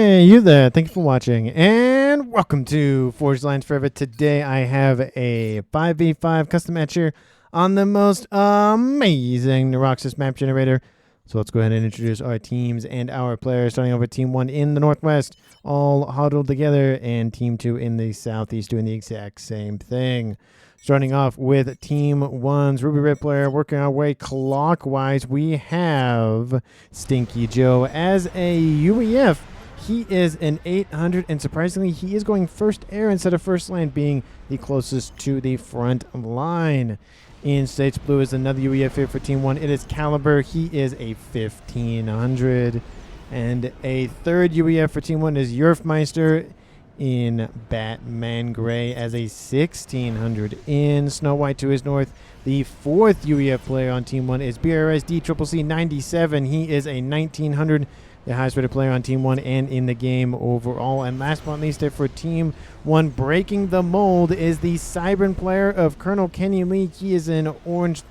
Hey, you there. Thank you for watching, and welcome to Forged Lines Forever. Today I have a 5v5 custom match here on the most amazing Neuroxis map generator. So let's go ahead and introduce our teams and our players, starting off with Team 1 in the Northwest, all huddled together, and Team 2 in the Southeast doing the exact same thing. Starting off with Team 1's Ruby Red player, working our way clockwise, we have Stinky Joe as a UEF. He is an 800, and surprisingly, he is going first air instead of first line, being the closest to the front line. In States Blue is another UEF here for Team 1. It is Caliber. He is a 1500. And a third UEF for Team 1 is Yerfmeister in Batman Gray as a 1600. In Snow White to his north, the fourth UEF player on Team 1 is BRS DCCC 97. He is a 1900. The highest rated player on Team 1 and in the game overall. And last but not least, for Team 1, breaking the mold is the Cybern player of Colonel Kenny Lee. He is in orange.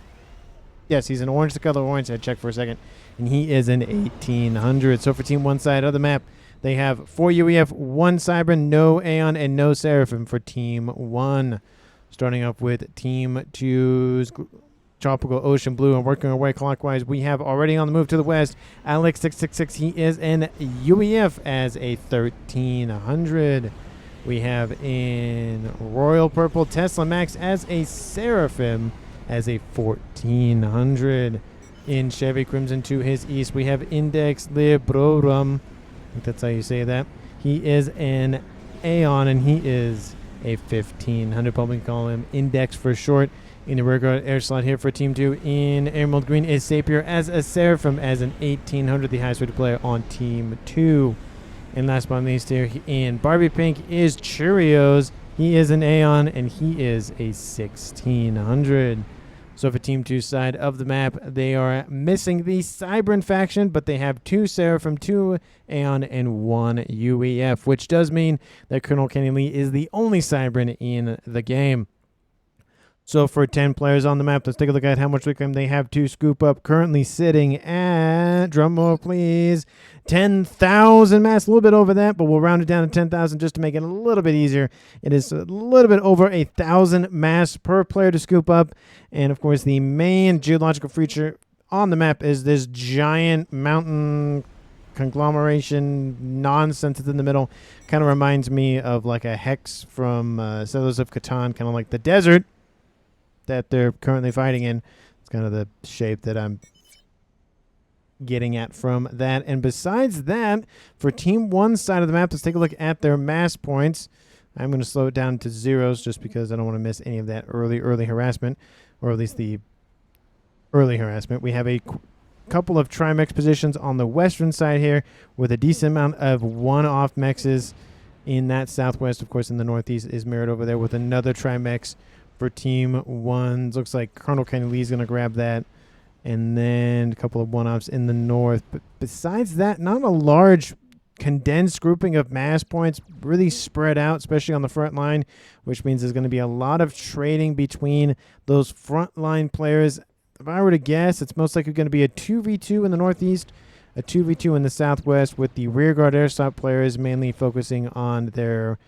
Yes, he's in orange, the color orange. I checked for a second. And he is an 1800. So for Team 1 side of the map, they have 4 UEF, 1 Cybern, no Aeon, and no Seraphim for Team 1. Starting up with Team 2's Tropical Ocean Blue, and working our way clockwise, we have already on the move to the west Alex 666. He is an UEF as a 1300. We have in Royal Purple Tesla Max as a Seraphim as a 1400. In Chevy Crimson to his east, we have Index Librorum. I think that's how you say that. He is an Aeon, and he is a 1500. Probably call him Index for short. In the rear guard air slot here for Team 2 in Emerald Green is Sapier as a Seraphim as an 1800, the highest rated player on Team 2. And last but not least here in Barbie Pink is Cheerios. He is an Aeon, and he is a 1600. So for Team 2's side of the map, they are missing the Cybern faction, but they have 2 Seraphim, 2 Aeon, and 1 UEF, which does mean that Colonel Kenny Lee is the only Cybern in the game. So for 10 players on the map, let's take a look at how much reclaim they have to scoop up. Currently sitting at, drum roll please, 10,000 mass. A little bit over that, but we'll round it down to 10,000 just to make it a little bit easier. It is a little bit over 1,000 mass per player to scoop up. And of course, the main geological feature on the map is this giant mountain conglomeration nonsense that's in the middle. Kind of reminds me of like a hex from Settlers of Catan, kind of like the desert that they're currently fighting in. It's kind of the shape that I'm getting at from that. And besides that, for Team 1's side of the map, let's take a look at their mass points. I'm going to slow it down to zeros just because I don't want to miss any of that early harassment, or at least the early harassment. We have a couple of Trimex positions on the western side here with a decent amount of one-off mexes in that southwest. Of course, in the northeast is mirrored over there with another Trimex for Team 1. Looks like Colonel Kenny Lee is going to grab that. And then a couple of one-offs in the north. But besides that, not a large condensed grouping of mass points, really spread out, especially on the front line, which means there's going to be a lot of trading between those front line players. If I were to guess, it's most likely going to be a 2v2 in the northeast, a 2v2 in the southwest, with the rear guard airsoft players mainly focusing on their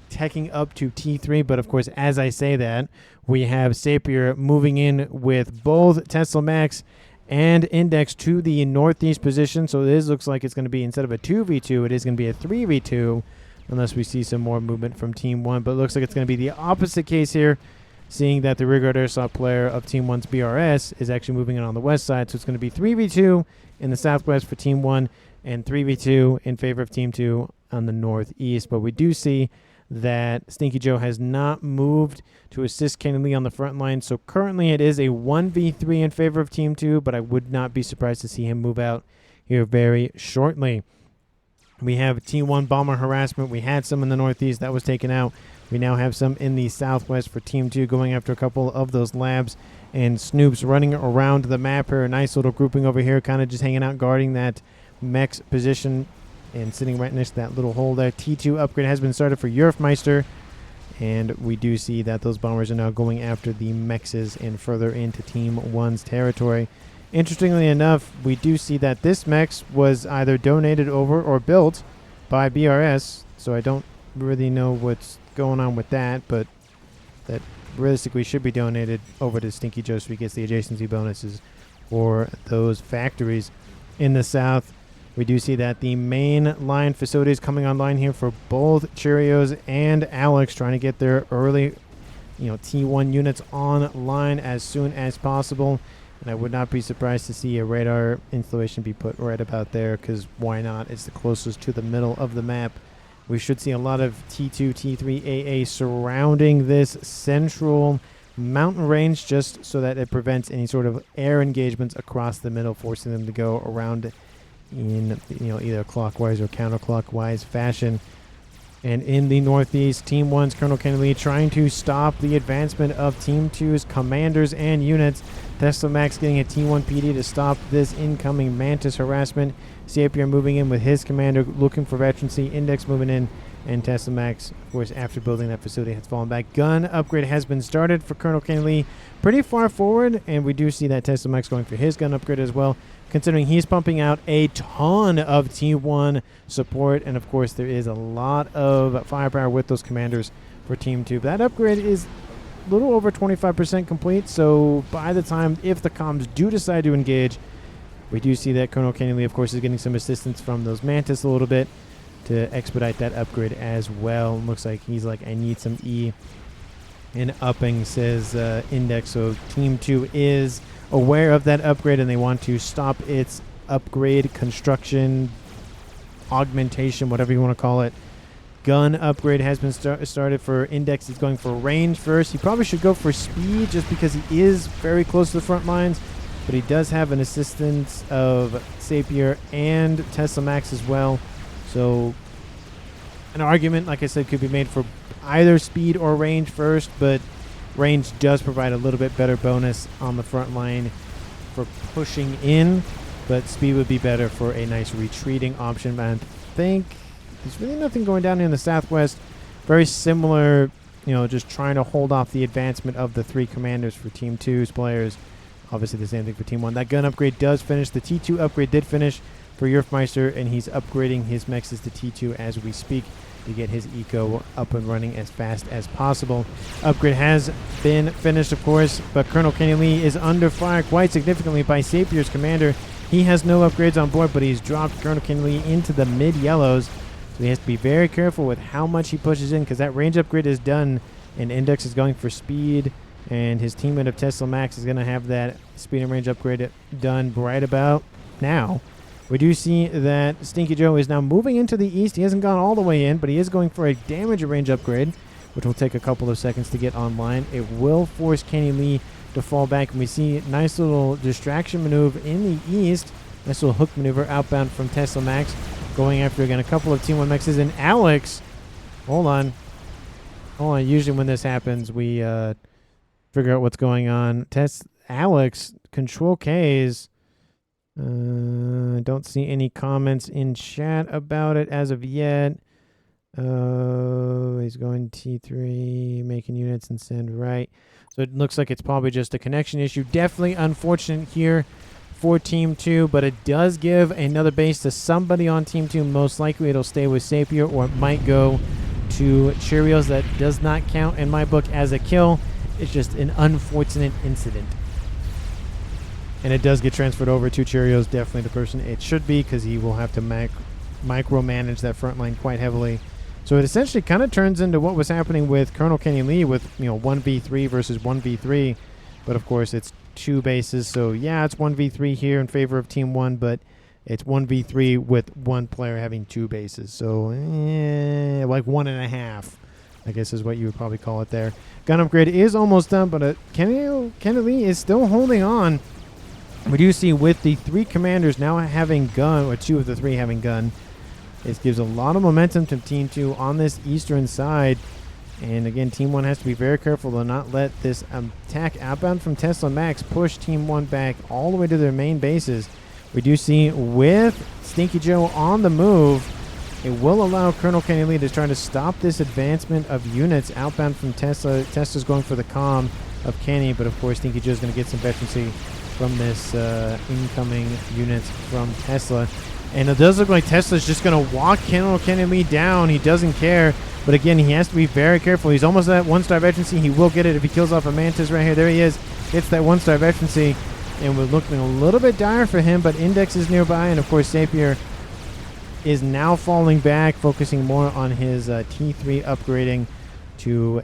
teching up to T3. But of course, as I say that, we have Sapier moving in with both Tesla Max and Index to the northeast position. So this looks like it's going to be, instead of a 2v2, it is going to be a 3v2, unless we see some more movement from Team 1. But it looks like it's going to be the opposite case here, seeing that the rear guard airsoft player of Team 1's BRS is actually moving in on the west side. So it's going to be 3v2 in the southwest for Team 1 and 3v2 in favor of Team 2 on the northeast. But we do see that Stinky Joe has not moved to assist Kenny Lee on the front line. So currently it is a 1v3 in favor of Team 2, but I would not be surprised to see him move out here very shortly. We have Team 1 bomber harassment. We had some in the northeast that was taken out. We now have some in the southwest for Team 2, going after a couple of those labs and Snoops running around the map here. A nice little grouping over here, kind of just hanging out, guarding that mech's position and sitting right next to that little hole there. T2 upgrade has been started for Yerfmeister, and we do see that those bombers are now going after the Mexes and further into Team 1's territory. Interestingly enough, we do see that this Mechs was either donated over or built by BRS, so I don't really know what's going on with that, but that realistically should be donated over to Stinky Joe so he gets the adjacency bonuses for those factories in the south. We do see that the main line facilities coming online here for both Cheerios and Alex, trying to get their early, T1 units online as soon as possible. And I would not be surprised to see a radar installation be put right about there, because why not? It's the closest to the middle of the map. We should see a lot of T2, T3 AA surrounding this central mountain range, just so that it prevents any sort of air engagements across the middle, forcing them to go around in either clockwise or counterclockwise fashion. And in the northeast, Team 1's Colonel Kennedy trying to stop the advancement of Team 2's commanders and units. Tesla Max getting a T1 PD to stop this incoming Mantis harassment. Sapier moving in with his commander, looking for veterancy. Index moving in, and Tesla Max, of course, after building that facility, has fallen back. Gun upgrade has been started for Colonel Kennedy, pretty far forward, and we do see that Tesla Max going for his gun upgrade as well, considering he's pumping out a ton of T1 support, and of course there is a lot of firepower with those commanders for Team 2. That upgrade is a little over 25% complete, so by the time, if the comms do decide to engage, we do see that Colonel Kennedy, of course, is getting some assistance from those Mantis a little bit to expedite that upgrade as well. Looks like he's like, I need some E in upping, says Index, so Team 2 is aware of that upgrade, and they want to stop its upgrade, construction, augmentation, whatever you want to call it. Gun upgrade has been started for Index. He's going for range first. He probably should go for speed just because he is very close to the front lines, but he does have an assistance of Sapier and Tesla Max as well. So an argument, like I said, could be made for either speed or range first, but range does provide a little bit better bonus on the front line for pushing in, but speed would be better for a nice retreating option. I think there's really nothing going down in the southwest. Very similar, just trying to hold off the advancement of the three commanders for Team 2's players. Obviously the same thing for Team 1. That gun upgrade does finish. The T2 upgrade did finish for Yerfmeister, and he's upgrading his mechs to T2 as we speak to get his eco up and running as fast as possible. Upgrade has been finished, of course, but Colonel Kenny Lee is under fire quite significantly by Sapier's commander. He has no upgrades on board, but he's dropped Colonel Kenny Lee into the mid-yellows, so he has to be very careful with how much he pushes in, because that range upgrade is done, and Index is going for speed, and his teammate of Tesla Max is going to have that speed and range upgrade done right about now. We do see that Stinky Joe is now moving into the east. He hasn't gone all the way in, but he is going for a damage range upgrade, which will take a couple of seconds to get online. It will force Kenny Lee to fall back, and we see a nice little distraction maneuver in the east. Nice little hook maneuver outbound from Tesla Max, going after, again, a couple of Team 1 Mexes. And Alex, hold on. Usually when this happens, we figure out what's going on. Alex, Control K's. Don't see any comments in chat about it as of yet. He's going T3, making units and send right. So it looks like it's probably just a connection issue. Definitely unfortunate here for Team 2, but it does give another base to somebody on Team 2. Most likely it'll stay with Sapier, or it might go to Cheerios. That does not count in my book as a kill. It's just an unfortunate incident. And it does get transferred over to Cheerios, definitely the person it should be, because he will have to micromanage that front line quite heavily. So it essentially kind of turns into what was happening with Colonel Kenny Lee with 1v3 versus 1v3. But of course it's two bases, so yeah, it's 1v3 here in favor of Team 1, but it's 1v3 with one player having two bases. So like 1.5, I guess is what you would probably call it there. Gun upgrade is almost done, but Kenny Lee is still holding on. We do see with the three commanders now having gun, or two of the three having gun, it gives a lot of momentum to Team 2 on this eastern side. And again, Team 1 has to be very careful to not let this attack outbound from Tesla Max push Team 1 back all the way to their main bases. We do see with Stinky Joe on the move, it will allow Colonel Kenny Lee to try to stop this advancement of units outbound from Tesla. Tesla's going for the comm of Kenny, but of course Stinky Joe's going to get some veterancy from this incoming units from Tesla. And it does look like Tesla's just going to walk Colonel Kennedy down. He doesn't care. But again, he has to be very careful. He's almost at 1-star veterancy. He will get it if he kills off a Mantis right here. There he is. Gets that 1-star veterancy. And we're looking a little bit dire for him. But Index is nearby. And of course, Sapir is now falling back, focusing more on his T3 upgrading to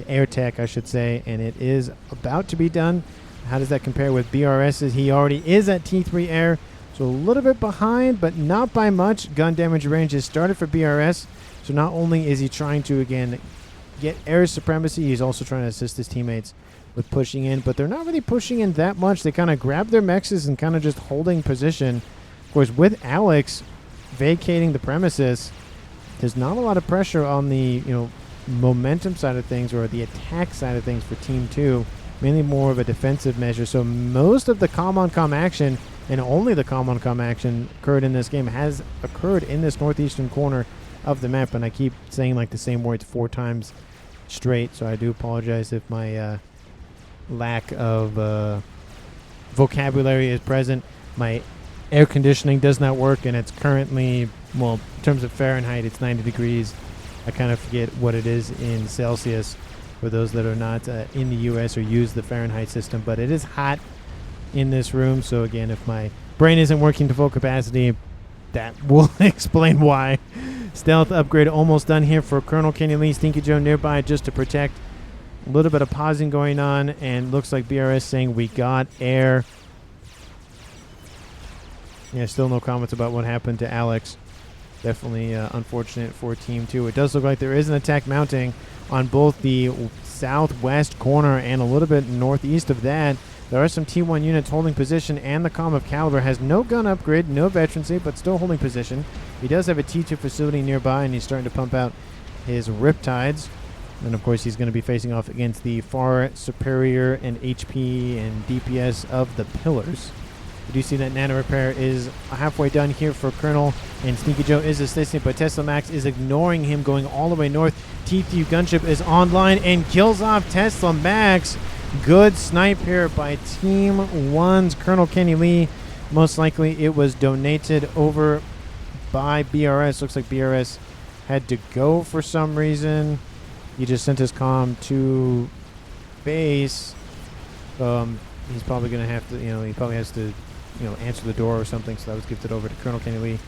air tech, I should say. And it is about to be done. How does that compare with BRS's? He already is at T3 air. So a little bit behind, but not by much. Gun damage range is started for BRS. So not only is he trying to, again, get air supremacy, he's also trying to assist his teammates with pushing in. But they're not really pushing in that much. They kind of grab their mexes and kind of just holding position. Of course, with Alex vacating the premises, there's not a lot of pressure on the momentum side of things or the attack side of things for Team 2. Mainly more of a defensive measure. So most of the com-on-com action, and only the com-on-com action occurred in this game, has occurred in this northeastern corner of the map. And I keep saying like the same words 4 times straight, so I do apologize if my lack of vocabulary is present. My air conditioning does not work, and it's currently, well, in terms of Fahrenheit, it's 90 degrees. I kind of forget what it is in Celsius for those that are not in the U.S. or use the Fahrenheit system. But it is hot in this room, so again, if my brain isn't working to full capacity, that will explain why. Stealth upgrade almost done here for Colonel Kenny Lee. Stinky Joe nearby just to protect. A little bit of pausing going on, and looks like BRS saying we got air. Yeah, still no comments about what happened to Alex. Definitely unfortunate for Team 2. It does look like there is an attack mounting on both the southwest corner and a little bit northeast of that. There are some T1 units holding position, and the Calm of Caliber has no gun upgrade, no veterancy, but still holding position. He does have a T2 facility nearby, and he's starting to pump out his Riptides. And of course, he's going to be facing off against the far superior in HP and DPS of the Pillars. You do see that Nano Repair is halfway done here for Colonel, and Sneaky Joe is assisting, but Tesla Max is ignoring him, going all the way north. T3 gunship is online and kills off Tesla Max. Good snipe here by Team 1's Colonel Kenny Lee. Most likely it was donated over by BRS. Looks like BRS had to go for some reason. He just sent his comm to base. He's probably going to have to, he probably has to, answer the door or something. So that was gifted over to Colonel Kenny Lee.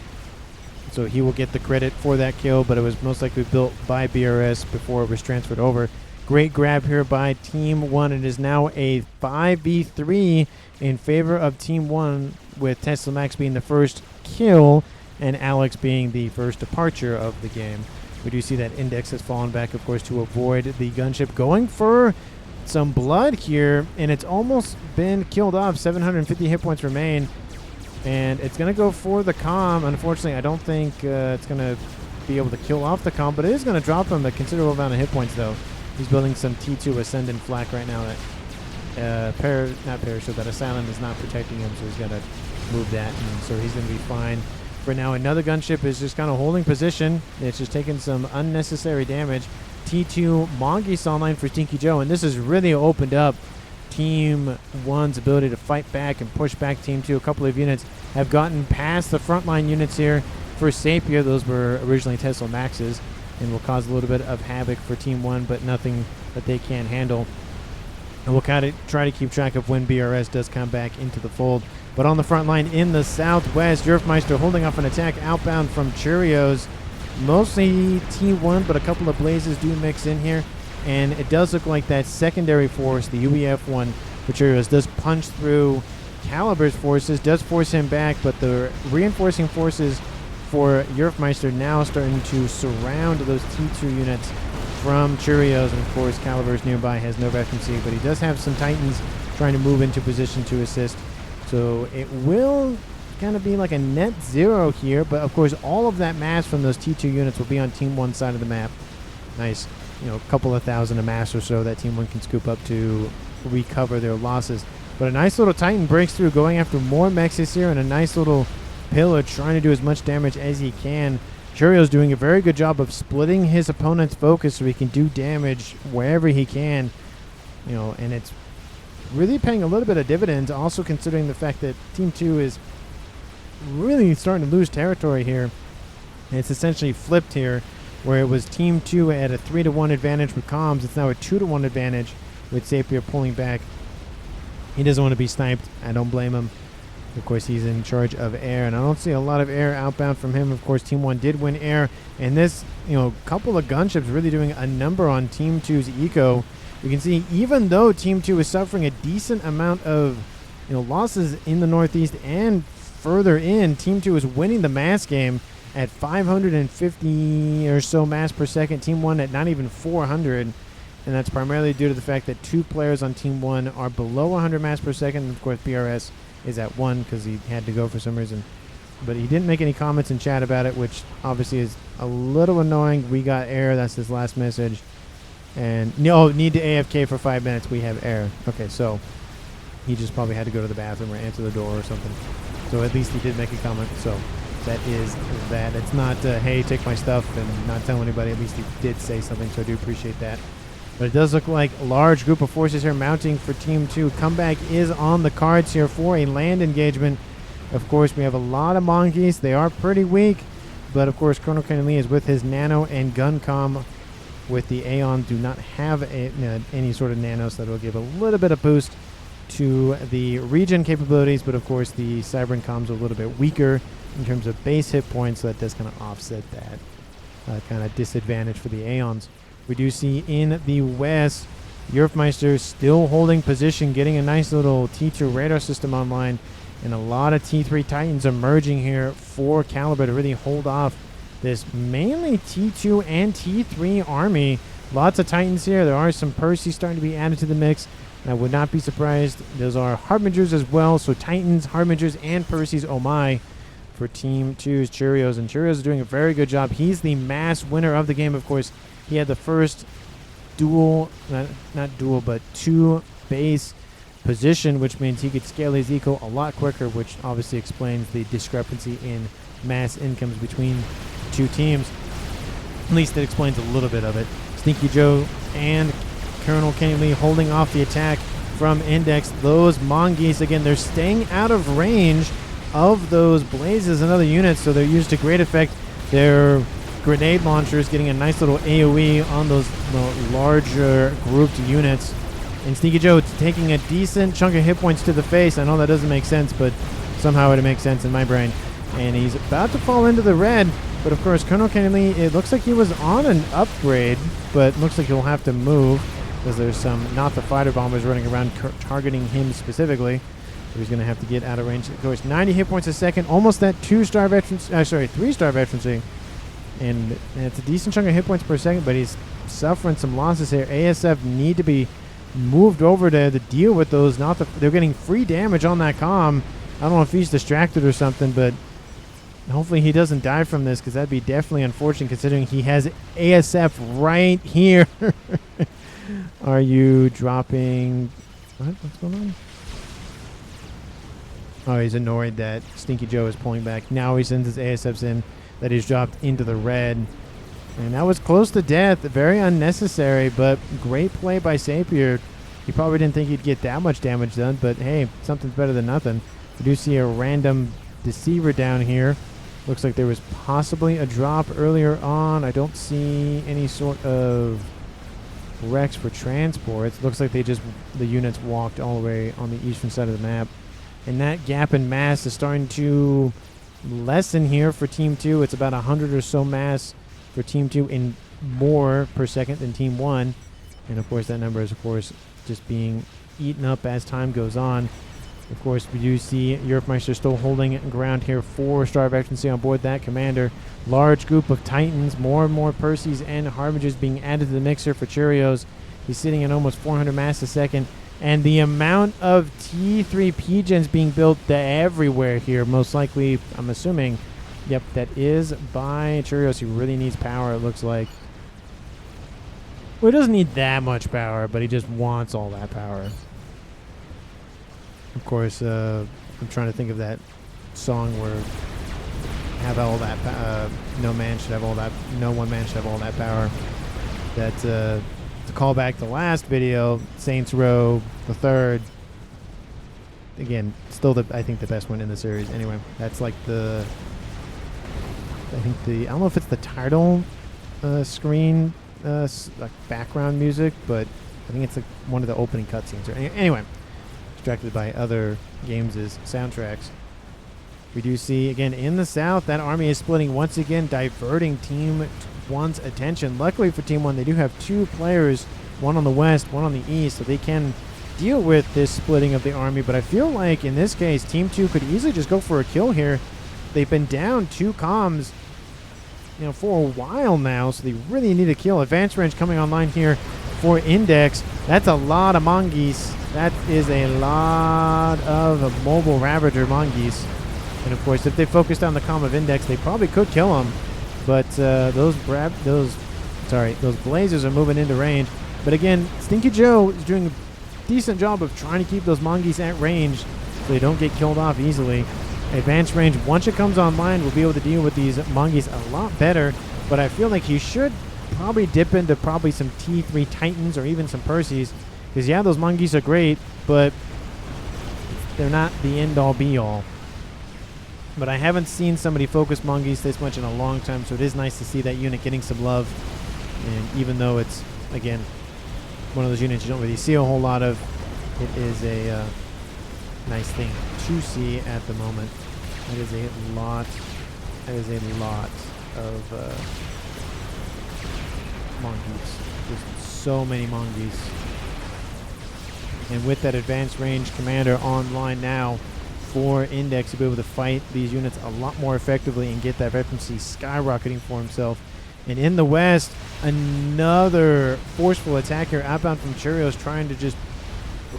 So he will get the credit for that kill, but it was most likely built by BRS before it was transferred over. Great grab here by Team 1. It is now a 5v3 in favor of Team 1, with Tesla Max being the first kill and Alex being the first departure of the game. We do see that Index has fallen back, of course, to avoid the gunship, going for some blood here, and it's almost been killed off. 750 hit points remain, and it's going to go for the comm. Unfortunately, I don't think it's going to be able to kill off the comm, but it is going to drop him a considerable amount of hit points, though. He's building some T2 Ascendant flak right now that that Assailant is not protecting him, so he's got to move that, and so he's going to be fine. For now, another gunship is just kind of holding position. It's just taking some unnecessary damage. T2 Mongoose online for Stinky Joe, and this has really opened up Team 1's ability to fight back and push back Team 2. A couple of units have gotten past the frontline units here for Sapir. Those were originally Tesla Maxes and will cause a little bit of havoc for Team 1, but nothing that they can't handle. And we'll kind of try to keep track of when BRS does come back into the fold. But on the front line in the southwest, Yerfmeister holding off an attack outbound from Cheerios. Mostly T1, but a couple of Blazes do mix in here. And it does look like that secondary force, the UEF one for Cheerios, does punch through Caliber's forces, does force him back, but the reinforcing forces for Yerfmeister now starting to surround those T2 units from Cheerios. And of course, Caliber's nearby, has no vacancy, but he does have some Titans trying to move into position to assist. So it will kind of be like a net zero here, but of course all of that mass from those T2 units will be on Team 1's side of the map. Nice, a couple of thousand of mass or so that Team 1 can scoop up to recover their losses. But a nice little Titan breaks through, going after more Mexes here, and a nice little Pillar trying to do as much damage as he can. Cheerios doing a very good job of splitting his opponent's focus so he can do damage wherever he can. And it's really paying a little bit of dividends, also considering the fact that Team 2 is really starting to lose territory here. And it's essentially flipped here, where it was Team 2 at a 3-1 advantage with comms. It's now a 2-1 advantage with Sapir pulling back. He doesn't want to be sniped. I don't blame him. Of course, he's in charge of air, and I don't see a lot of air outbound from him. Of course, Team 1 did win air, and this, couple of gunships really doing a number on Team 2's eco. You can see, even though Team 2 is suffering a decent amount of, losses in the northeast and further in, Team 2 is winning the mass game at 550 or so mass per second. Team 1 at not even 400, and that's primarily due to the fact that 2 players on Team 1 are below 100 mass per second, and of course, BRS is at 1 because he had to go for some reason. But he didn't make any comments in chat about it, which obviously is a little annoying. We got air. That's his last message. And no, need to AFK for 5 minutes. We have air. Okay, so he just probably had to go to the bathroom or answer the door or something. So at least he did make a comment. So that is that. It's not, hey, take my stuff and not tell anybody. At least he did say something, so I do appreciate that. But it does look like a large group of forces here mounting for Team 2. Comeback is on the cards here for a land engagement. Of course, we have a lot of monkeys. They are pretty weak. But, of course, Colonel Kenny Lee is with his nano and gun comm. With the Aeon, do not have any sort of nano, so that will give a little bit of boost to the regen capabilities. But, of course, the Cybern comms are a little bit weaker in terms of base hit points, so that does kind of offset that kind of disadvantage for the Aeons. We do see in the west, Yerfmeister still holding position, getting a nice little T2 radar system online, and a lot of T3 Titans emerging here for Caliber to really hold off this mainly T2 and T3 army. Lots of Titans here. There are some Percy starting to be added to the mix. I would not be surprised. Those are Harbingers as well. So Titans, Harbingers, and Percy's oh my for Team 2's Cheerios. And Cheerios is doing a very good job. He's the mass winner of the game, of course. He had the first dual, not dual, but 2 base position, which means he could scale his eco a lot quicker, which obviously explains the discrepancy in mass incomes between the 2 teams. At least it explains a little bit of it. Stinky Joe and Colonel Kenny Lee holding off the attack from Index. Those Mongeese, again, they're staying out of range of those blazes and other units, so they're used to great effect. They're grenade launchers getting a nice little AoE on those larger grouped units. And Sneaky Joe taking a decent chunk of hit points to the face. I know that doesn't make sense, but somehow it makes sense in my brain. And he's about to fall into the red. But of course, Colonel Kennedy, it looks like he was on an upgrade, but looks like he'll have to move because there's some not the fighter bombers running around targeting him specifically. So he's going to have to get out of range. Of course, 90 hit points a second, almost that 3-star veterancy. And it's a decent chunk of hit points per second, but he's suffering some losses here. ASF need to be moved over to deal with those. They're getting free damage on that comm. I don't know if he's distracted or something, but hopefully he doesn't die from this, because that'd be definitely unfortunate considering he has ASF right here. Are you dropping... What's going on? Oh, he's annoyed that Stinky Joe is pulling back. Now he sends his ASFs in that he's dropped into the red. And that was close to death. Very unnecessary, but great play by Sapir. He probably didn't think he'd get that much damage done, but hey, something's better than nothing. We do see a random deceiver down here. Looks like there was possibly a drop earlier on. I don't see any sort of wrecks for transports. Looks like the units walked all the way on the eastern side of the map. And that gap in mass is starting to lessen here for Team 2. It's about 100 or so mass for Team 2 in more per second than Team 1. And of course that number is just being eaten up as time goes on. Of course, we do see Yerfmeister still holding ground here. 4-star veterancy on board that commander. Large group of Titans, more and more Percys and Harbingers being added to the mixer for Cheerios. He's sitting at almost 400 mass a second. And the amount of T3 P-Gens being built everywhere here, most likely, I'm assuming, yep, that is by Cheerios. He really needs power, it looks like. Well, he doesn't need that much power, but he just wants all that power. Of course, I'm trying to think of that song where have all that no one man should have all that power. That's to call back the last video, Saints Row the Third. again, still I think the best one in the series. Anyway, that's like I don't know if it's the title screen like background music, but I think it's like one of the opening cutscenes. Anyway, distracted by other games' soundtracks. We do see, again, in the south, that army is splitting once again, diverting Team 1's attention. Luckily for Team 1, they do have 2 players, one on the west, one on the east, so they can deal with this splitting of the army. But I feel like, in this case, Team 2 could easily just go for a kill here. They've been down 2 comms, for a while now, so they really need a kill. Advanced range coming online here for Index. That's a lot of mongoose. That is a lot of mobile Ravager mongoose. And of course, if they focused on the comm of Index, they probably could kill him. But those blazers are moving into range. But again, Stinky Joe is doing a decent job of trying to keep those mongoose at range so they don't get killed off easily. Advanced range, once it comes online, we'll be able to deal with these mongoose a lot better. But I feel like he should probably dip into probably some T3 Titans or even some Perseus. Because, yeah, those mongoose are great, but they're not the end-all, be-all. But I haven't seen somebody focus mongoose this much in a long time, so it is nice to see that unit getting some love. And even though it's, again, one of those units you don't really see a whole lot of, it is a nice thing to see at the moment. That is a lot. That is a lot of mongoose. Just so many mongoose. And with that advanced range commander online now for Index to be able to fight these units a lot more effectively and get that veterancy skyrocketing for himself. And in the west, another forceful attack here outbound from Cheerios, trying to just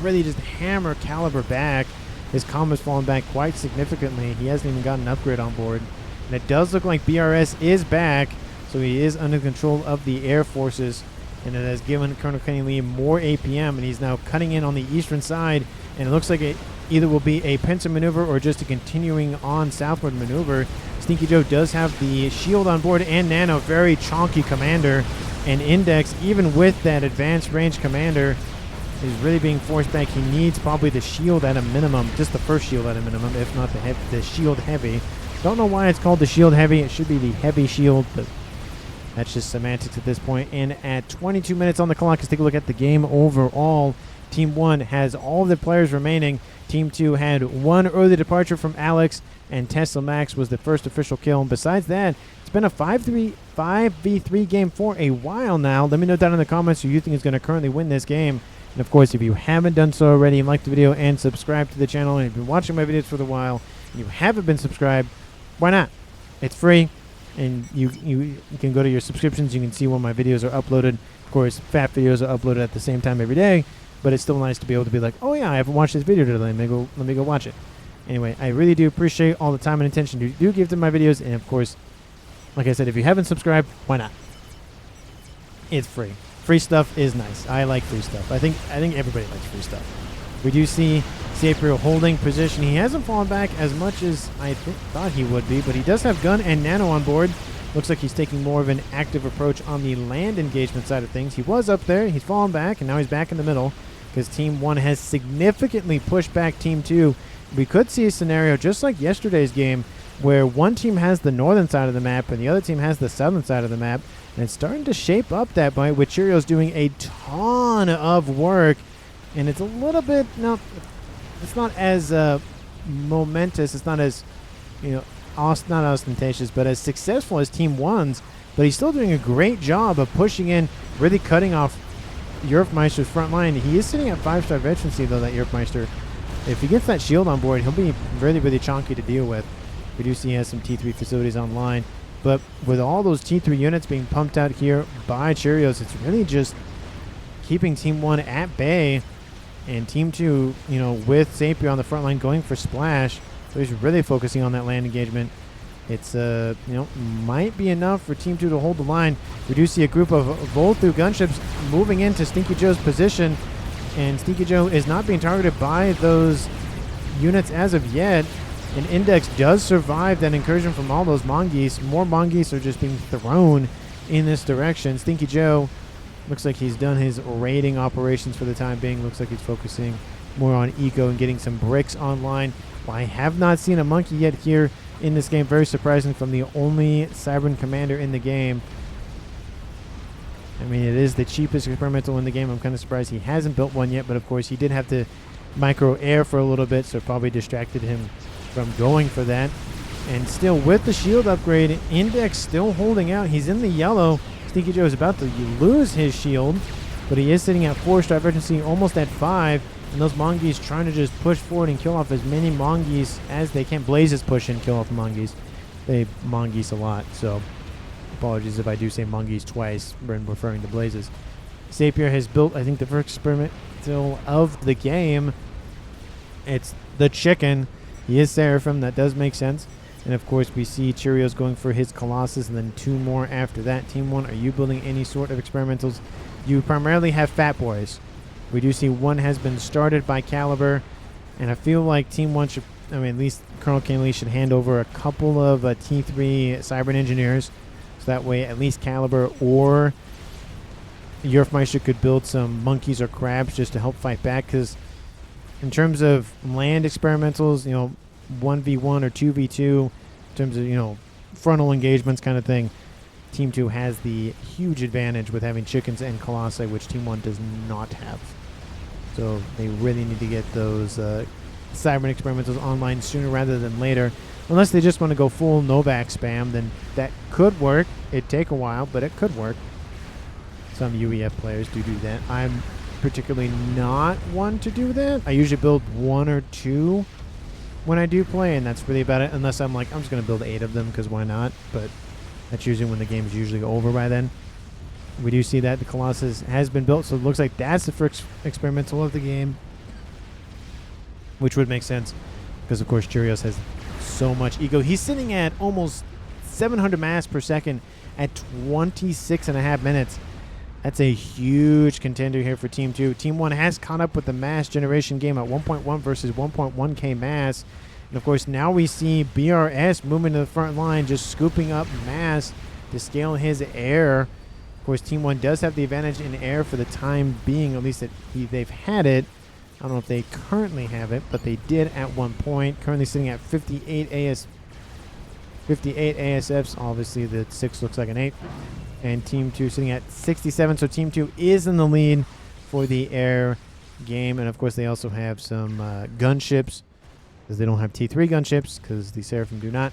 really just hammer Caliber back. His comm has fallen back quite significantly. He hasn't even got an upgrade on board. And it does look like BRS is back, so he is under control of the air forces. And it has given Colonel Kenny Lee more APM, and he's now cutting in on the eastern side. And it looks like it either will be a pincer maneuver or just a continuing on southward maneuver. Stinky Joe does have the shield on board and Nano, very chonky commander. And Index, even with that advanced range commander, is really being forced back. He needs probably the shield at a minimum, just the first shield at a minimum, if not the shield heavy. Don't know why it's called the shield heavy. It should be the heavy shield, but that's just semantics at this point. And at 22 minutes on the clock, let's take a look at the game overall. Team 1 has all of the players remaining. Team 2 had one early departure from Alex, and Tesla Max was the first official kill. And besides that, it's been a 5v3 game for a while now. Let me know down in the comments who you think is going to currently win this game. And of course, if you haven't done so already, like the video and subscribe to the channel, and if you've been watching my videos for a while and you haven't been subscribed, why not? It's free, and you can go to your subscriptions. You can see when my videos are uploaded. Of course, FAF videos are uploaded at the same time every day, but it's still nice to be able to be like, oh yeah, I haven't watched this video today. Let me go watch it. Anyway, I really do appreciate all the time and attention you do give to my videos, and of course, like I said, if you haven't subscribed, why not? It's free. Free stuff is nice. I like free stuff. I think everybody likes free stuff. We do see Saprio holding position. He hasn't fallen back as much as I thought he would be, but he does have gun and nano on board. Looks like he's taking more of an active approach on the land engagement side of things. He was up there. He's fallen back, and now he's back in the middle because Team 1 has significantly pushed back Team 2. We could see a scenario just like yesterday's game where one team has the northern side of the map and the other team has the southern side of the map. And it's starting to shape up that way with Cheerios doing a ton of work. And it's a little bit, no, it's not as momentous. It's not as, not ostentatious, but as successful as Team 1's. But he's still doing a great job of pushing in, really cutting off Yerfmeister's front line. He is sitting at 5-star veterancy, though, that Yerfmeister. If he gets that shield on board, he'll be really, really chonky to deal with. We do see he has some T3 facilities online. But with all those T3 units being pumped out here by Cheerios, it's really just keeping Team 1 at bay. And Team 2, with Sapio on the front line going for splash. So he's really focusing on that land engagement. It's, might be enough for Team 2 to hold the line. We do see a group of Volthu gunships moving into Stinky Joe's position. And Stinky Joe is not being targeted by those units as of yet. And Index does survive that incursion from all those mongoose. More mongoose are just being thrown in this direction. Stinky Joe looks like he's done his raiding operations for the time being. Looks like he's focusing more on eco and getting some bricks online. Well, I have not seen a monkey yet here in this game. Very surprising from the only Cybran commander in the game. I mean, it is the cheapest experimental in the game. I'm kind of surprised he hasn't built one yet, but of course he did have to micro air for a little bit, so it probably distracted him from going for that. And still with the shield upgrade, Index still holding out. He's in the yellow. Stinky Joe is about to lose his shield, but he is sitting at 4 strife urgency, almost at 5. And those Mongeese trying to just push forward and kill off as many Mongeese as they can. Blazes push and kill off Mongeese. They Mongeese a lot, so apologies if I do say Mongeese twice when referring to Blazes. Sapir has built, I think, the first experimental of the game. It's the chicken. He is Seraphim. That does make sense. And, of course, we see Cheerios going for his Colossus and then 2 more after that. Team 1, are you building any sort of experimentals? You primarily have Fat Boys. We do see one has been started by Caliber. And I feel like Team 1 should, I mean, at least Colonel Kenley should hand over a couple of T3 Cybran Engineers. So that way at least Caliber or Yerfmeister could build some monkeys or crabs just to help fight back. Because in terms of land experimentals, you know, 1v1 or 2v2, in terms of, you know, frontal engagements kind of thing, Team 2 has the huge advantage with having chickens and Colossi, which Team 1 does not have. So they really need to get those Cybran experimentals online sooner rather than later. Unless they just want to go full Novak spam, then that could work. It'd take a while, but it could work. Some UEF players do that. I'm particularly not one to do that. I usually build 1 or 2 when I do play, and that's really about it. Unless I'm like, I'm just going to build 8 of them because why not? But that's usually when the game is usually over by then. We do see that the Colossus has been built, so it looks like that's the first experimental of the game, which would make sense because, of course, Cheerios has so much ego. He's sitting at almost 700 mass per second at 26.5 minutes. That's a huge contender here for Team 2. Team 1 has caught up with the mass generation game at 1.1 versus 1.1k mass. And, of course, now we see BRS moving to the front line, just scooping up mass to scale his air. Of course, Team 1 does have the advantage in air for the time being, at least they've had it. I don't know if they currently have it, but they did at one point. Currently sitting at 58 ASFs. Obviously, the 6 looks like an 8. And Team 2 sitting at 67. So Team 2 is in the lead for the air game. And, of course, they also have some gunships, because they don't have T3 gunships, because the Seraphim do not.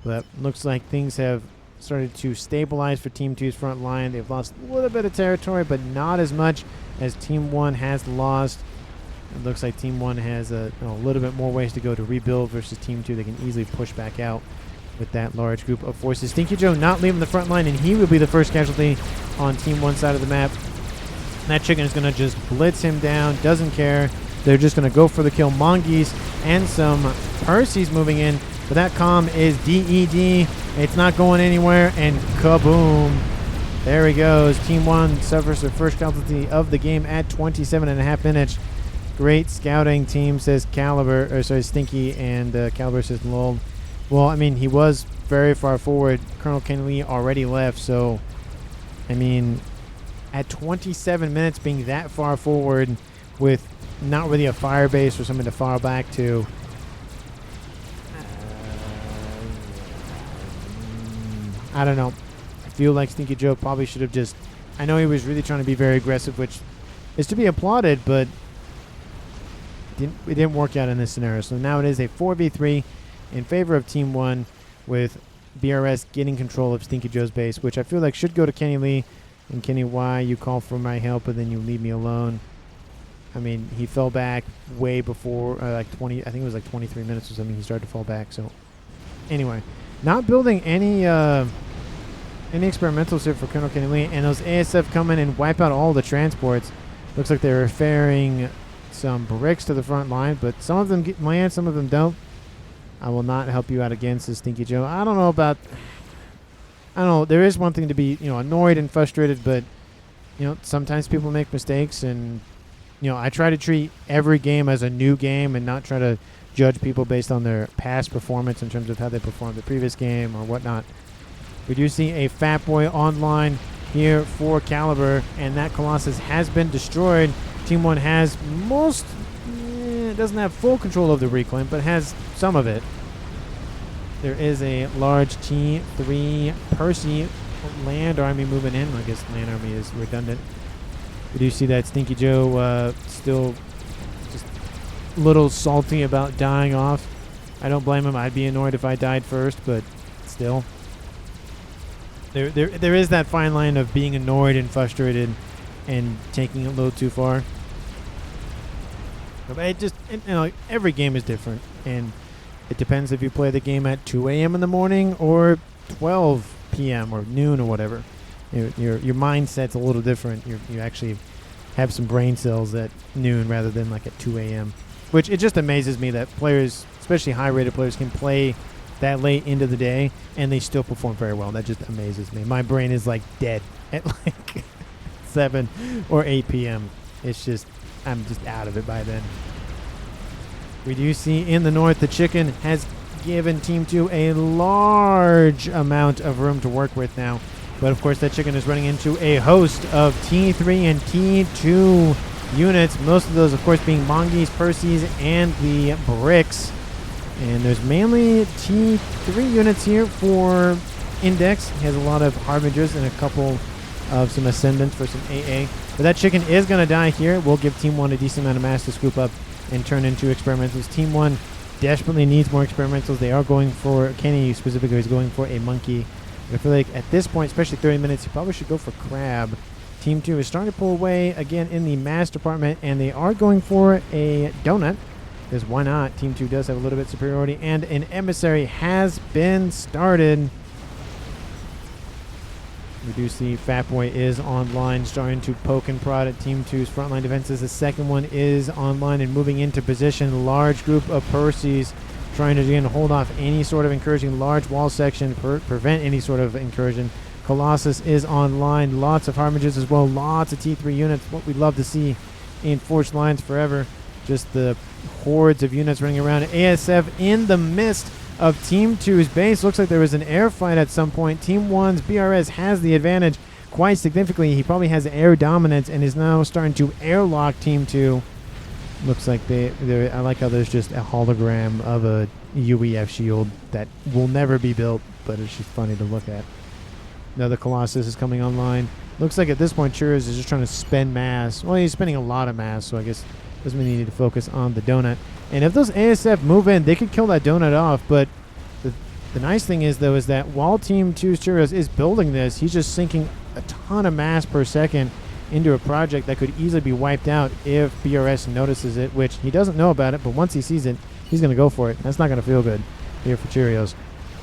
But looks like things have started to stabilize for Team 2's front line. They've lost a little bit of territory, but not as much as Team 1 has lost. It looks like Team 1 has a little bit more ways to go to rebuild versus Team 2. They can easily push back out with that large group of forces. Stinky Joe not leaving the front line, and he will be the first casualty on Team 1 side of the map. That chicken is going to just blitz him down, doesn't care. They're just going to go for the kill. Mongeese and some Percy's moving in, but that comm is DED. It's not going anywhere, and kaboom. There he goes. Team 1 suffers their first casualty of the game at 27.5 minutes. Great scouting, team, says Stinky, and Caliber says lol. Well, I mean, he was very far forward. Colonel Kenley already left, so, I mean, at 27 minutes being that far forward with not really a fire base or something to fall back to, I don't know. I feel like Stinky Joe probably should have just, I know he was really trying to be very aggressive, which is to be applauded, but it didn't work out in this scenario. So now it is a 4v3 in favor of Team 1, with BRS getting control of Stinky Joe's base, which I feel like should go to Kenny Lee. And Kenny, why you call for my help, but then you leave me alone? I mean, he fell back way before, like 20, I think it was like 23 minutes or something, he started to fall back. So, anyway, not building any experimentals here for Colonel Kenny Lee, and those ASF come in and wipe out all the transports. Looks like they're ferrying some bricks to the front line, but some of them get land, some of them don't. I will not help you out against this Stinky Joe. I don't know. There is one thing to be, annoyed and frustrated, but, sometimes people make mistakes, and, I try to treat every game as a new game and not try to judge people based on their past performance in terms of how they performed the previous game or whatnot. We do see a Fat Boy online here for Caliber, and that Colossus has been destroyed. Team 1 has doesn't have full control of the reclaim, but has some of it. There is a large T3 Percy land army moving in. I guess land army is redundant. We do see that Stinky Joe still just a little salty about dying off. I don't blame him. I'd be annoyed if I died first, but still. There is that fine line of being annoyed and frustrated and taking it a little too far. But it just, every game is different, and it depends if you play the game at 2 a.m. in the morning or 12 p.m. or noon or whatever. Your mindset's a little different. You actually have some brain cells at noon rather than like at 2 a.m. Which it just amazes me that players, especially high-rated players, can play that late into the day and they still perform very well. That just amazes me. My brain is like dead at like 7 or 8 p.m. It's just, I'm just out of it by then. We do see in the north the chicken has given Team 2 a large amount of room to work with now. But of course that chicken is running into a host of T3 and T2 units. Most of those of course being Mongees, Percys, and the bricks. And there's mainly T3 units here for Index. He has a lot of Harbingers and a couple of some Ascendants for some AA. But that chicken is going to die here. We'll give Team 1 a decent amount of mass to scoop up and turn into experimentals. Team 1 desperately needs more experimentals. They are going for, Kenny specifically is going for a monkey. I feel like at this point, especially 30 minutes, you probably should go for crab. Team 2 is starting to pull away again in the mass department, and they are going for a donut. Because why not? Team 2 does have a little bit superiority, and an emissary has been started. We do see Fat Boy is online, starting to poke and prod at Team 2's frontline defenses. The second one is online and moving into position. Large group of Percys trying to again hold off any sort of incursion. Large wall section prevent any sort of incursion. Colossus is online. Lots of Harbingers as well. Lots of T3 units. What we'd love to see in Forged Lines forever. Just the hordes of units running around. ASF in the midst of Team 2's base. Looks like there was an air fight at some point. Team 1's BRS has the advantage quite significantly. He probably has air dominance and is now starting to airlock Team 2. Looks like I like how there's just a hologram of a UEF shield that will never be built, but it's just funny to look at. Another Colossus is coming online. Looks like at this point Churros is just trying to spend mass. Well, he's spending a lot of mass, so I guess doesn't mean you need to focus on the donut. And if those ASF move in, they could kill that donut off. But the nice thing is, though, is that while Team 2's Churros is building this, he's just sinking a ton of mass per second into a project that could easily be wiped out if BRS notices it, which he doesn't know about it, but once he sees it, he's going to go for it. That's not going to feel good here for Cheerios.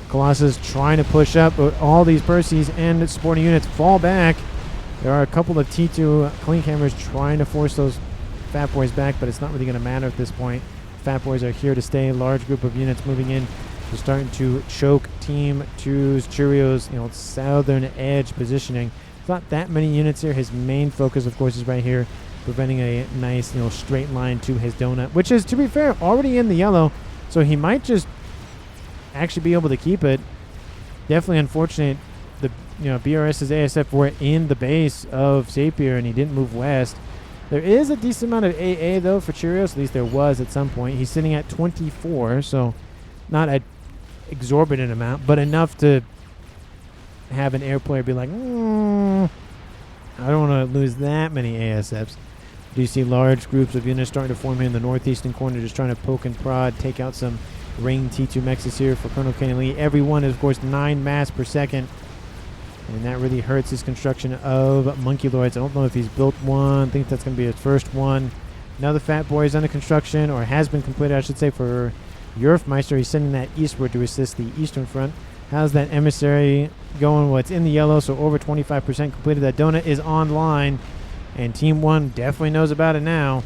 Colossus trying to push up, but all these Percys and supporting units fall back. There are a couple of T2 clean cameras trying to force those Fat Boys back, but it's not really going to matter at this point. Fat Boys are here to stay. Large group of units moving in. They're starting to choke Team 2's Cheerios, southern edge positioning. Not that many units here. His main focus, of course, is right here, preventing a nice, straight line to his donut, which is, to be fair, already in the yellow, so he might just actually be able to keep it. Definitely unfortunate. The BRS's ASF were in the base of Zapier, and he didn't move west. There is a decent amount of AA, though, for Cheerios. At least there was at some point. He's sitting at 24, so not an exorbitant amount, but enough to have an air player be like, I don't want to lose that many ASFs. Do you see large groups of units starting to form here in the northeastern corner, just trying to poke and prod, take out some ring T2 Mechs here for Colonel Kenny Lee. Every one is, of course, 9 mass per second. And that really hurts his construction of Monkey Lords. I don't know if he's built one. I think that's going to be his first one. Another Fat Boy is under construction, or has been completed, I should say, for Yerfmeister. He's sending that eastward to assist the eastern front. How's that emissary going? Well, it's in the yellow, so over 25% completed. That donut is online, and Team 1 definitely knows about it now.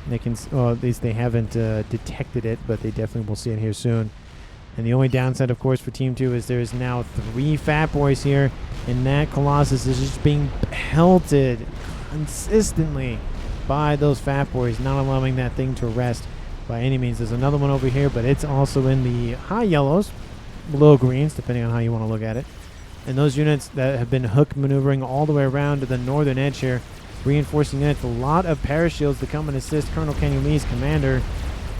They can, well, at least they haven't detected it, but they definitely will see it here soon. And the only downside, of course, for Team 2 is there is now 3 Fat Boys here, and that Colossus is just being pelted consistently by those Fat Boys, not allowing that thing to rest by any means. There's another one over here, but it's also in the high yellows, low greens, depending on how you want to look at it. And those units that have been hook maneuvering all the way around to the northern edge here, reinforcing units, a lot of parashields to come and assist Colonel Kenny Lee's commander.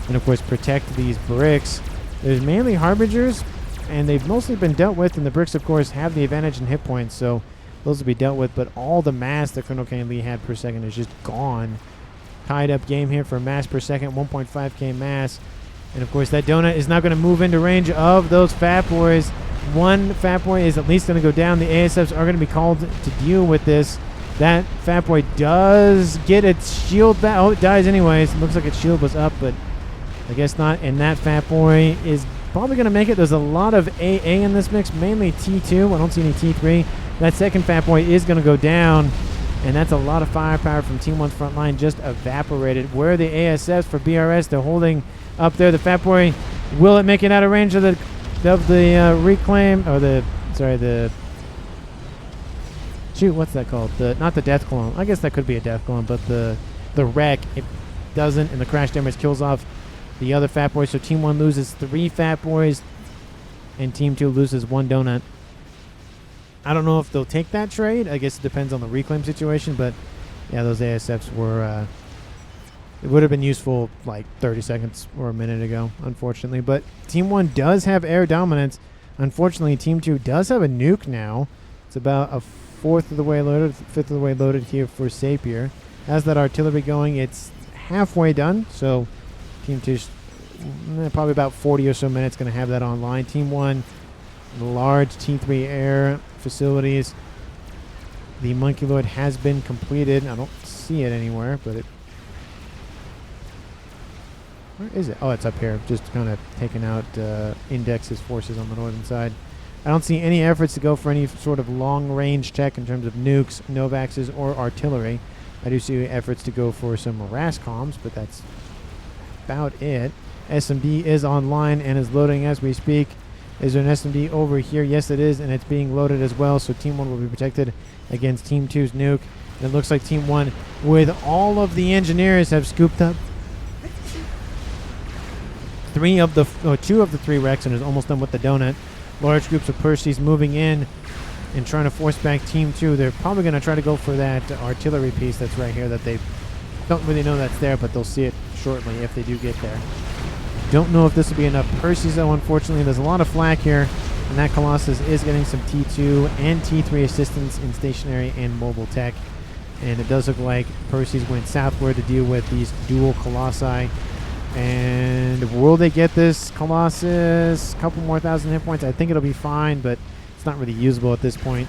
and of course protect these bricks. There's mainly Harbingers, and they've mostly been dealt with, and the bricks, of course, have the advantage in hit points, so those will be dealt with, but all the mass that Colonel Kennedy had per second is just gone. Tied up game here for mass per second, 1.5k mass. And of course, that donut is not going to move into range of those Fat Boys. One Fat Boy is at least going to go down. The ASFs are going to be called to deal with this. That Fat Boy does get its shield back. Oh, it dies anyways. It looks like its shield was up, but I guess not. And that Fat Boy is probably going to make it. There's a lot of AA in this mix, mainly T2. I don't see any T3. That second Fat Boy is going to go down, and that's a lot of firepower from Team 1's front line just evaporated. Where are the ASFs for BRS? They're holding up there. The Fat Boy, will it make it out of range of the reclaim, or the shoot, what's that called? Not the death clone. I guess that could be a death clone, but the wreck, it doesn't, and the crash damage kills off the other Fat Boy. So Team 1 loses 3 Fat Boys, and Team 2 loses 1 donut. I don't know if they'll take that trade. I guess it depends on the reclaim situation, but yeah, those ASFs were it would have been useful like 30 seconds or a minute ago, unfortunately. But Team 1 does have air dominance. Unfortunately, Team 2 does have a nuke now. It's about a fifth of the way loaded here for Sapir. Has that artillery going. It's halfway done, so Team 2's probably about 40 or so minutes going to have that online. Team 1, large T3 air facilities. The Monkey Lord has been completed. I don't see it anywhere, but where is it? Oh, it's up here. Just kind of taking out Index's forces on the northern side. I don't see any efforts to go for any sort of long-range tech in terms of nukes, Novaxes, or artillery. I do see efforts to go for some RASCOMs, but that's about it. SMD is online and is loading as we speak. Is there an SMD over here? Yes, it is, and it's being loaded as well, so Team 1 will be protected against Team 2's nuke. And it looks like Team 1, with all of the engineers, have scooped up 2 of the 3 wrecks and is almost done with the donut. Large groups of Percys moving in and trying to force back Team 2. They're probably going to try to go for that artillery piece that's right here that they don't really know that's there, but they'll see it shortly if they do get there. Don't know if this will be enough Percys, though, unfortunately. There's a lot of flak here, and that Colossus is getting some T2 and T3 assistance in stationary and mobile tech. And it does look like Percys went southward to deal with these dual Colossi. And will they get this Colossus? A couple more thousand hit points. I think it'll be fine, but it's not really usable at this point.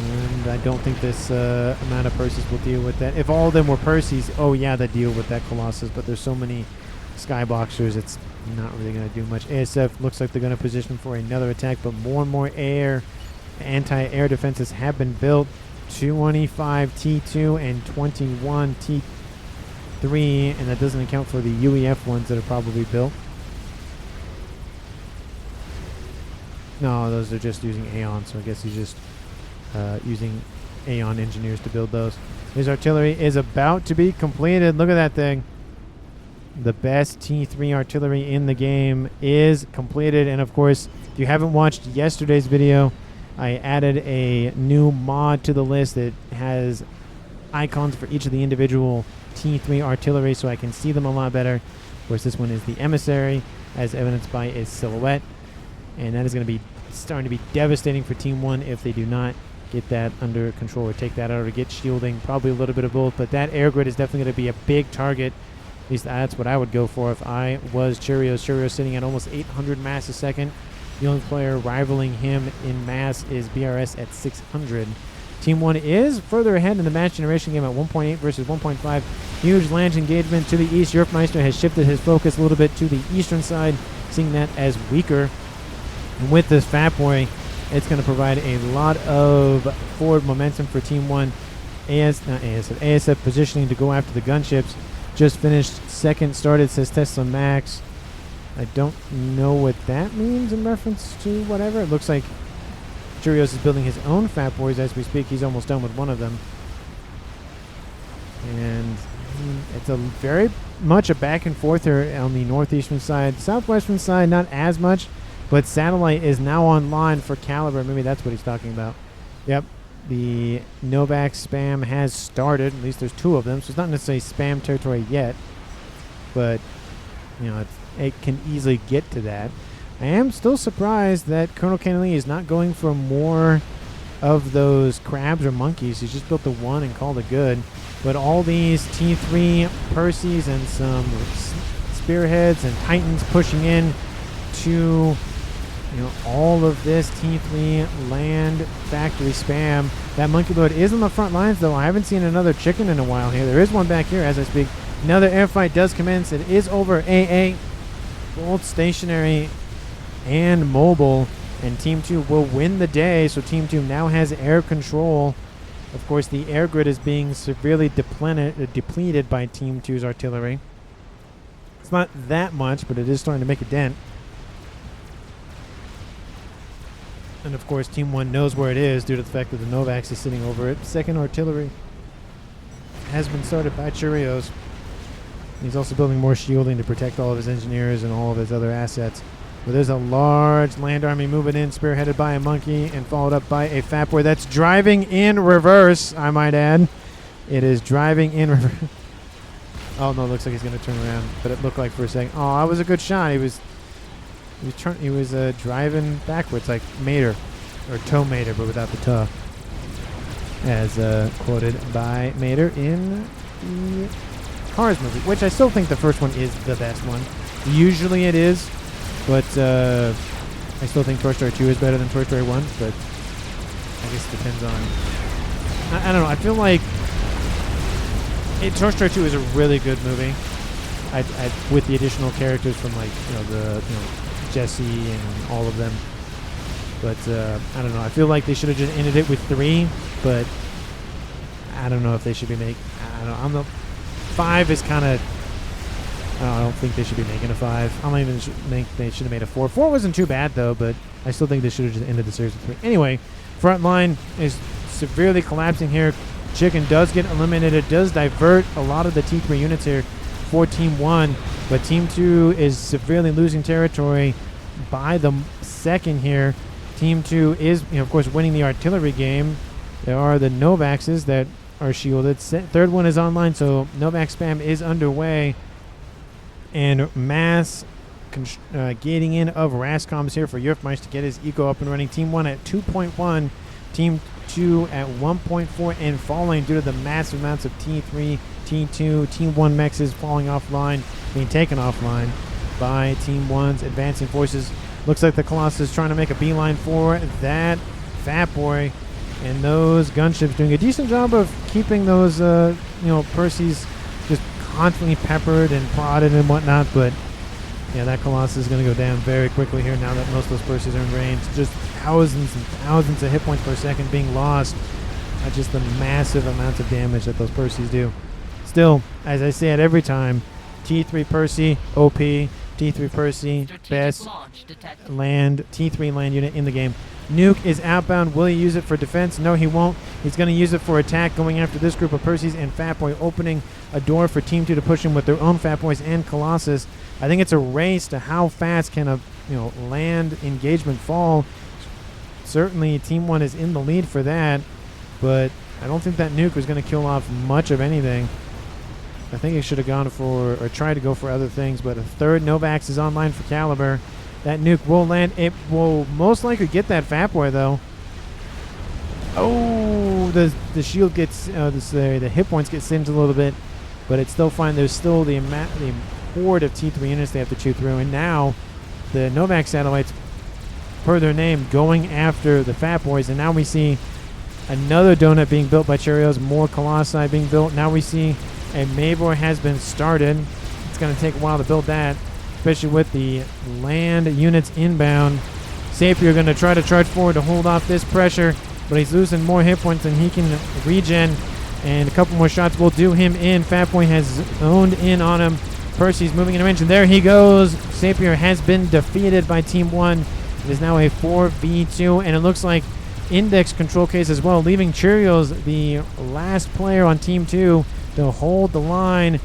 And I don't think this amount of Percys will deal with that. If all of them were Percys, oh yeah, they deal with that Colossus, but there's so many Skyboxers, it's not really going to do much. ASF looks like they're going to position for another attack, but more and more anti-air defenses have been built. 25 T2 and 21 T3, and that doesn't account for the UEF ones that are probably built. No, those are just using Aeon, so I guess he's just using Aeon engineers to build those. His artillery is about to be completed. Look at that thing. The best T3 artillery in the game is completed. And of course, if you haven't watched yesterday's video, I added a new mod to the list that has icons for each of the individual T3 artillery so I can see them a lot better. Of course, this one is the Emissary, as evidenced by its silhouette. And that is going to be starting to be devastating for Team 1 if they do not get that under control or take that out or get shielding. Probably a little bit of both, but that air grid is definitely going to be a big target. At least that's what I would go for if I was Cheerios. Cheerios sitting at almost 800 mass a second. The only player rivaling him in mass is BRS at 600. Team 1 is further ahead in the match generation game at 1.8 versus 1.5. Huge land engagement to the east. Yerfmeister has shifted his focus a little bit to the eastern side, seeing that as weaker. And with this Fat Boy, it's going to provide a lot of forward momentum for Team 1. ASF positioning to go after the gunships. Just finished second, started, says Tesla Max. I don't know what that means in reference to whatever. It looks like Cheerios is building his own Fat Boys as we speak. He's almost done with one of them. And it's a very much a back and forth here on the northeastern side. Southwestern side, not as much, but Satellite is now online for Caliber. Maybe that's what he's talking about. Yep. The Novax spam has started. At least there's 2 of them, so it's not necessarily spam territory yet. But it can easily get to that. I am still surprised that Colonel Kennedy is not going for more of those crabs or monkeys. He's just built the one and called it good. But all these T3 Percys and some Spearheads and Titans pushing in to all of this T3 land factory spam. That monkey lord is on the front lines, though. I haven't seen another chicken in a while here. There is one back here as I speak. Another air fight does commence. It is over AA, both stationary and mobile, and Team 2 will win the day. So Team 2 now has air control. Of course, the air grid is being severely depleted by Team 2's artillery. It's not that much, but it is starting to make a dent. And of course, Team 1 knows where it is due to the fact that the Novax is sitting over it. Second artillery has been started by Cheerios. He's also building more shielding to protect all of his engineers and all of his other assets. But there's a large land army moving in, spearheaded by a monkey and followed up by a fat boy that's driving in reverse, I might add. It is driving in reverse. Oh, no, it looks like he's going to turn around. But it looked like for a second. Oh, that was a good shot. He was driving backwards like Mater, or Toe Mater, but without the toe. As quoted by Mater in the Cars movie, which I still think the first one is the best one. Usually it is, but I still think Toy Story 2 is better than Toy Story 1, but I guess it depends on... I don't know, I feel like Toy Story 2 is a really good movie. With the additional characters from Jesse and all of them. But I don't know, I feel like they should have just ended it with 3, but I don't know if they should be making... I don't know, 5 is kind of... I don't think they should be making a 5. I don't even think they should have made a 4. 4 wasn't too bad, though, but I still think they should have just ended the series with 3. Anyway, front line is severely collapsing here. Chicken does get eliminated. It does divert a lot of the T3 units here for Team 1, but Team 2 is severely losing territory by the second here. Team 2 is, of course, winning the artillery game. There are the Novaxes that are shielded. Third one is online, so Novax spam is underway. And mass gating in of Rascoms here for Yerfmeister to get his eco up and running. Team 1 at 2.1, Team 2 at 1.4 and falling due to the massive amounts of T3, T2, Team 1 mechs is falling offline, being taken offline by Team 1's advancing forces. Looks like the Colossus is trying to make a beeline for that fat boy. And those gunships doing a decent job of keeping those, Percys just constantly peppered and prodded and whatnot. But, yeah, that Colossus is going to go down very quickly here now that most of those Percys are in range. Just thousands and thousands of hit points per second being lost by just the massive amounts of damage that those Percys do. Still, as I say it every time, T3 Percy, OP, T3 Percy, best land, T3 land unit in the game. Nuke is outbound. Will he use it for defense? No, he won't. He's going to use it for attack, going after this group of Percys and Fat Boy, opening a door for Team 2 to push in with their own Fat Boys and Colossus. I think it's a race to how fast can a land engagement fall. Certainly, Team 1 is in the lead for that, but I don't think that Nuke was going to kill off much of anything. I think he should have gone for, or tried to go for other things, but a third Novax is online for Caliber. That Nuke will land. It will most likely get that Fat Boy, though. Oh, the shield gets, the hit points get singed a little bit, but it's still fine. There's still the horde of T3 units they have to chew through, and now the Novax satellites, per their name, going after the Fat Boys, and now we see another donut being built by Cheerios, more Colossi being built. Now we see a Maybor has been started. It's going to take a while to build that, especially with the land units inbound. Sapir going to try to charge forward to hold off this pressure, but he's losing more hit points than he can regen, and a couple more shots will do him in. Fat Boy has zoned in on him. Percy's moving in range, and there he goes. Sapir has been defeated by Team 1. It is now a 4v2, and it looks like Index control case as well, leaving Cheerios, the last player on Team 2, to hold the line.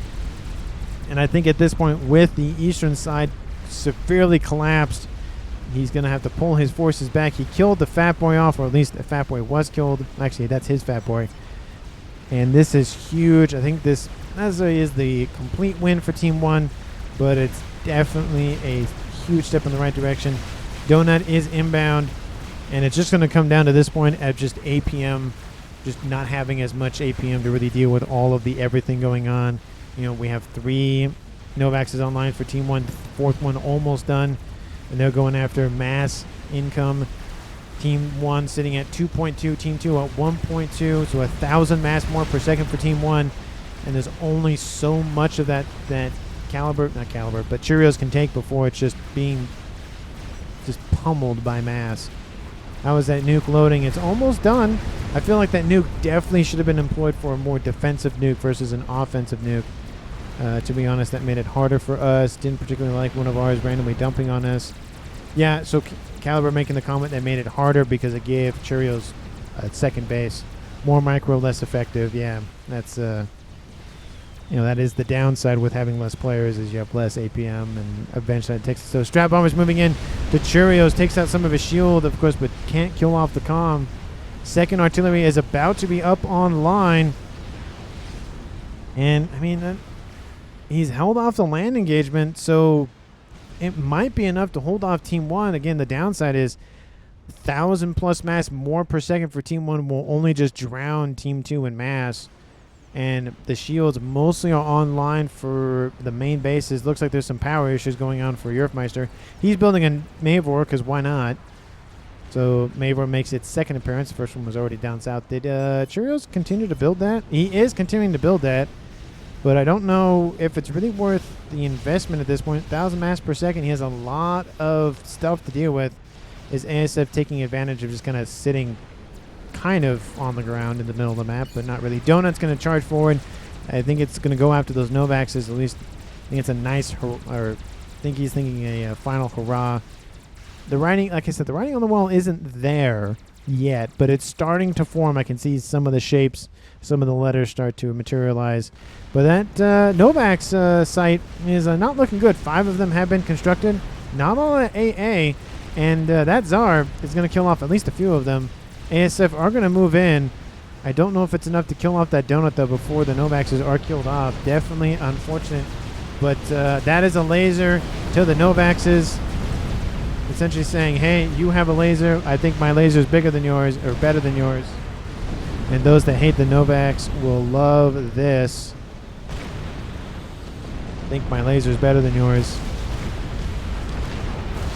And I think at this point, with the eastern side severely collapsed, he's going to have to pull his forces back. He killed the Fat Boy off, or at least the Fat Boy was killed. Actually, that's his Fat Boy. And this is huge. I think this necessarily is the complete win for Team 1, but it's definitely a huge step in the right direction. Donut is inbound, and it's just going to come down to this point at just APM, just not having as much APM to really deal with all of the everything going on. You know, we have 3 Novaxes online for Team 1, the 4th one almost done, and they're going after mass income. Team 1 sitting at 2.2, Team 2 at 1.2, so 1,000 mass more per second for Team 1, and there's only so much of that Cheerios can take before it's just being pummeled by mass. How is that nuke loading? It's almost done. I feel like that nuke definitely should have been employed for a more defensive nuke versus an offensive nuke. To be honest, that made it harder for us. Didn't particularly like one of ours randomly dumping on us. Yeah, so Caliber making the comment that made it harder because it gave Cheerios second base. More micro, less effective. Yeah, that's that is the downside with having less players, is you have less APM, and eventually it takes. So Strat Bomber's moving in to Cheerios, takes out some of his shield, of course, but can't kill off the comm. Second artillery is about to be up online, and I mean, he's held off the land engagement, so it might be enough to hold off Team 1. Again, the downside is 1,000 plus mass more per second for Team 1 will only just drown Team 2 in mass. And the shields mostly are online for the main bases. Looks like there's some power issues going on for Yerfmeister. He's building a Mavor because why not? So Mavor makes its second appearance. The first one was already down south. Did Cheerios continue to build that? He is continuing to build that. But I don't know if it's really worth the investment at this point. 1,000 mass per second. He has a lot of stuff to deal with. Is ASF taking advantage of just kind of sitting kind of on the ground in the middle of the map, but not really. Donut's going to charge forward. I think it's going to go after those Novaxes. At least I think it's a nice, I think he's thinking a final hurrah. The writing, like I said, the writing on the wall isn't there yet, but it's starting to form. I can see some of the shapes, some of the letters start to materialize. But that Novax site is not looking good. 5 of them have been constructed. Not all at AA, and that Tsar is going to kill off at least a few of them. ASF are going to move in. I don't know if it's enough to kill off that donut, though, before the Novaxes are killed off. Definitely unfortunate. But that is a laser to the Novaxes, essentially saying, hey, you have a laser. I think my laser is bigger than yours, or better than yours. And those that hate the Novax will love this. I think my laser is better than yours.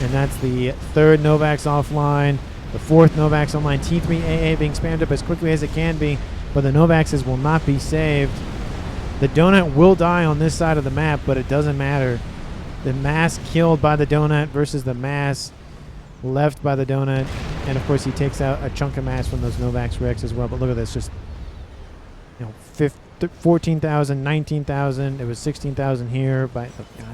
And that's the 3rd Novax offline. The 4th Novax online, T3AA being spammed up as quickly as it can be, but the Novaxes will not be saved. The donut will die on this side of the map, but it doesn't matter. The mass killed by the donut versus the mass left by the donut, and of course he takes out a chunk of mass from those Novax wrecks as well. But look at this, just 14,000, 19,000. It was 16,000 here, by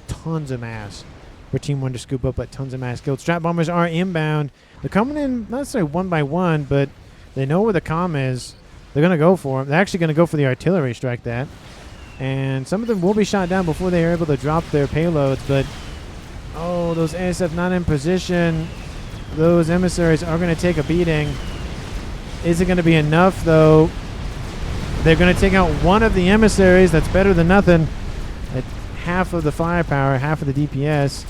tons of mass for Team 1 to scoop up, but tons of mass killed. Strat Bombers are inbound. They're coming in, not necessarily one by one, but they know where the comm is. They're going to go for it. They're actually going to go for the artillery strike that. And some of them will be shot down before they are able to drop their payloads. But, oh, those ASF not in position. Those emissaries are going to take a beating. Is it going to be enough, though? They're going to take out one of the emissaries. That's better than nothing. At half of the firepower, half of the DPS.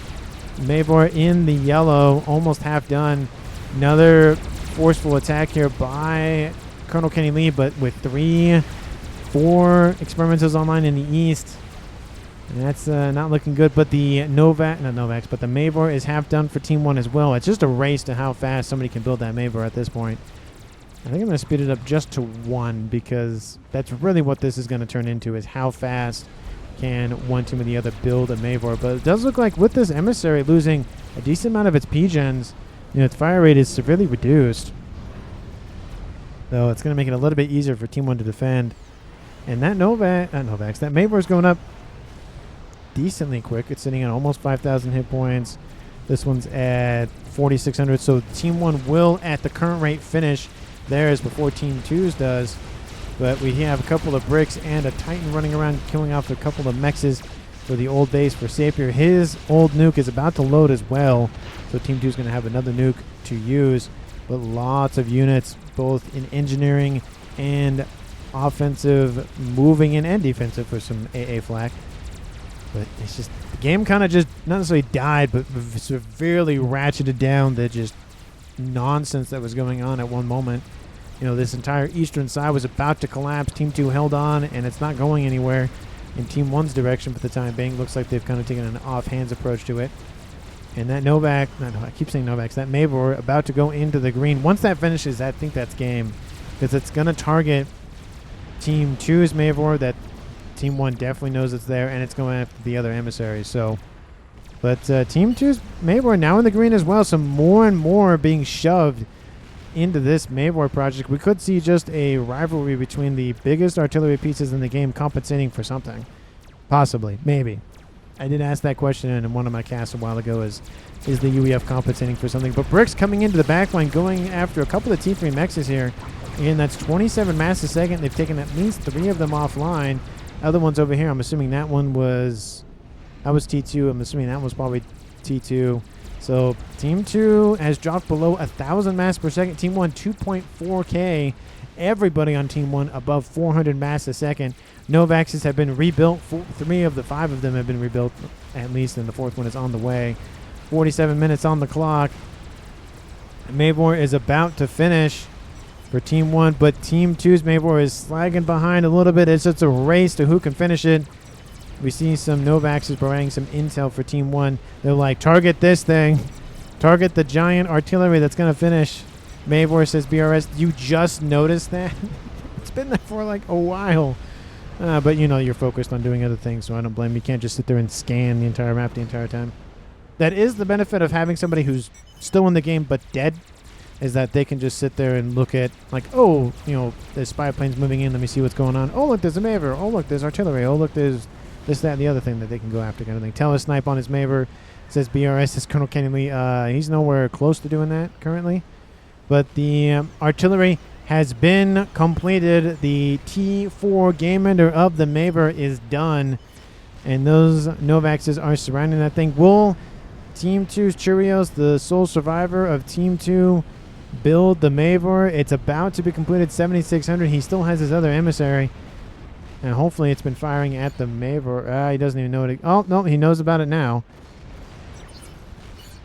Mavor in the yellow, almost half done. Another forceful attack here by Colonel Kenny Lee, but with 3, 4 experimentals online in the east. And that's not looking good, but the Novax, but the Mavor is half done for Team 1 as well. It's just a race to how fast somebody can build that Mavor at this point. I think I'm going to speed it up just to 1, because that's really what this is going to turn into, is how fast can one team or the other build a Mavor. But it does look like with this emissary losing a decent amount of its P-gens, its fire rate is severely reduced. So it's going to make it a little bit easier for Team 1 to defend. And that that Mavor is going up decently quick. It's sitting at almost 5,000 hit points. This one's at 4,600. So Team 1 will, at the current rate, finish theirs before Team 2's does. But we have a couple of bricks and a Titan running around killing off a couple of Mexes for the old base for Sapir. His old nuke is about to load as well. So Team 2 is going to have another nuke to use. But lots of units, both in engineering and offensive, moving in, and defensive for some AA flak. But it's just the game kind of just not necessarily died, but severely ratcheted down the just nonsense that was going on at one moment. You know, this entire eastern side was about to collapse. Team 2 held on, and it's not going anywhere in Team 1's direction for the time being. Looks like they've kind of taken an off-hands approach to it. And that Novak, I keep saying Novaks, that Mavor about to go into the green. Once that finishes, I think that's game, because it's going to target Team 2's Mavor. That Team 1 definitely knows it's there, and it's going after the other emissaries. So, but Team 2's Mavor now in the green as well. So more and more being shoved into this Mavor project. We could see just a rivalry between the biggest artillery pieces in the game compensating for something. Possibly. Maybe. I did ask that question in one of my casts a while ago, is the UEF compensating for something? But Brick's coming into the backline, going after a couple of T3 Mechs here. And that's 27 mass a second. They've taken at least 3 of them offline. Other ones over here, I'm assuming that one was... That was T2. I'm assuming that was probably T2. So Team 2 has dropped below 1,000 mass per second. Team 1, 2.4K. Everybody on Team 1 above 400 mass a second. Novaxes have been rebuilt. 3 of the 5 of them have been rebuilt, at least, and the 4th one is on the way. 47 minutes on the clock. Mavor is about to finish for Team 1, but Team 2's Mavor is slagging behind a little bit. It's just a race to who can finish it. We see some Novaxes providing some intel for Team 1. They're like, target this thing. Target the giant artillery that's going to finish. Mavor says, BRS, you just noticed that? It's been there for like a while. But, you know, you're focused on doing other things, so I don't blame you. You can't just sit there and scan the entire map the entire time. That is the benefit of having somebody who's still in the game but dead, is that they can just sit there and look at, like, oh, you know, there's spy planes moving in. Let me see what's going on. Oh, look, there's a Mavor. Oh, look, there's artillery. Oh, look, there's this, that, and the other thing that they can go after kind of thing. Telesnipe on his Mavor. Says BRS, says Colonel Kennedy. He's nowhere close to doing that currently. But the artillery has been completed. The T4 game ender of the Mavor is done. And those Novaxes are surrounding that thing. Will Team 2's Cheerios, the sole survivor of Team 2, build the Mavor? It's about to be completed, 7,600. He still has his other emissary. And hopefully it's been firing at the Mavor. He doesn't even know it. Oh, no, he knows about it now.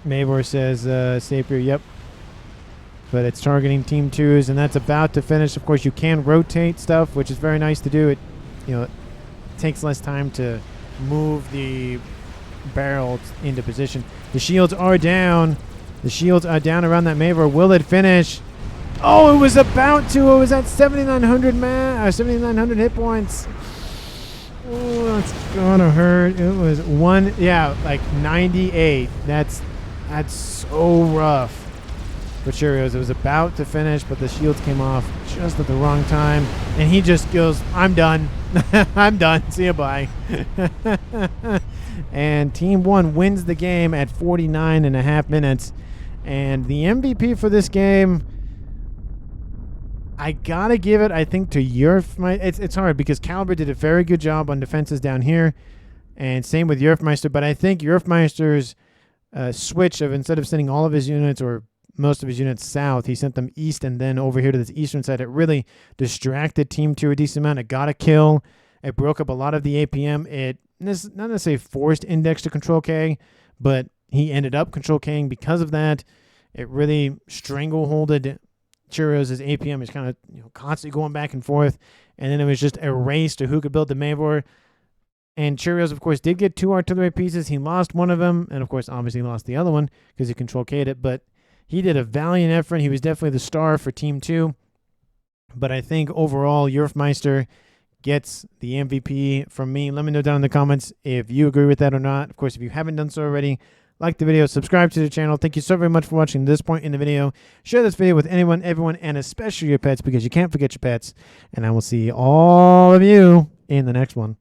Mavor says, Sapier, yep. But it's targeting Team 2's, and that's about to finish. Of course, you can rotate stuff, which is very nice to do. It, you know, it takes less time to move the barrel into position. The shields are down. The shields are down around that Mavor. Will it finish? Oh, it was about to. It was at 7,900 7,900 hit points. Oh, that's gonna hurt. It was one, yeah, like 98. That's so rough. For Cheerios, it was about to finish, but the shields came off just at the wrong time, and he just goes, "I'm done. I'm done. See you, bye." And Team 1 wins the game at 49.5 minutes. And the MVP for this game, I gotta give it, I think, to Yerfmeister. It's hard because Caliber did a very good job on defenses down here, and same with Yerfmeister. But I think Yerfmeister's switch of, instead of sending all of his units or most of his units south, he sent them east and then over here to this eastern side. It really distracted Team 2 a decent amount. It got a kill. It broke up a lot of the APM. It not necessarily forced Index to control K, but he ended up control K-ing because of that. It really strangleholded Cheerios' APM. It's kind of, you know, constantly going back and forth. And then it was just a race to who could build the Mavor. And Cheerios, of course, did get 2 artillery pieces. He lost one of them. And, of course, obviously lost the other one because he control K'd it. But he did a valiant effort. He was definitely the star for Team 2. But I think overall, Yerfmeister gets the MVP from me. Let me know down in the comments if you agree with that or not. Of course, if you haven't done so already, like the video, subscribe to the channel. Thank you so very much for watching this point in the video. Share this video with anyone, everyone, and especially your pets, because you can't forget your pets. And I will see all of you in the next one.